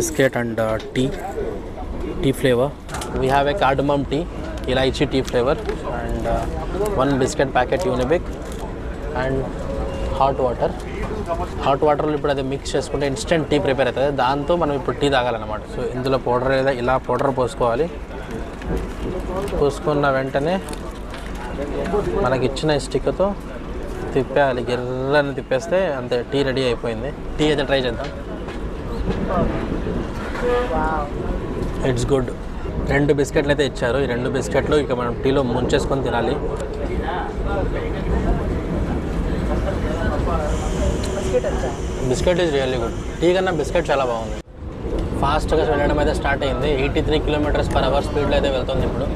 biscuit and tea flavor. We have a cardamom tea, elaichi tea flavor, and one biscuit packet Unibic and hot water. Hot వాటర్లో ఇప్పుడు అది mix చేసుకుంటే instant tea prepare అవుతుంది. దాంతో మనం ఇప్పుడు tea తాగాలన్నమాట. So ఇందులో పౌడర్ లేదా ఇలా పౌడర్ పోసుకోవాలి. పోసుకున్న వెంటనే మనకి ఇచ్చిన స్టిక్తో తిప్పేయాలి. గిర్రని తిప్పేస్తే అంతే, టీ రెడీ అయిపోయింది. టీ అయితే ట్రై చేద్దాం. It's good. 2 బిస్కెట్లు అయితే ఇచ్చారు. ఈ 2 బిస్కెట్లు ఇక మనం టీలో ముంచేసుకొని తినాలి. Biscuit is really good. Tea కన్నా బిస్కెట్ చాలా బాగుంది. ఫాస్ట్గా వెళ్ళడం అయితే స్టార్ట్ అయింది. 83 km/h స్పీడ్లో అయితే వెళ్తుంది ఇప్పుడు.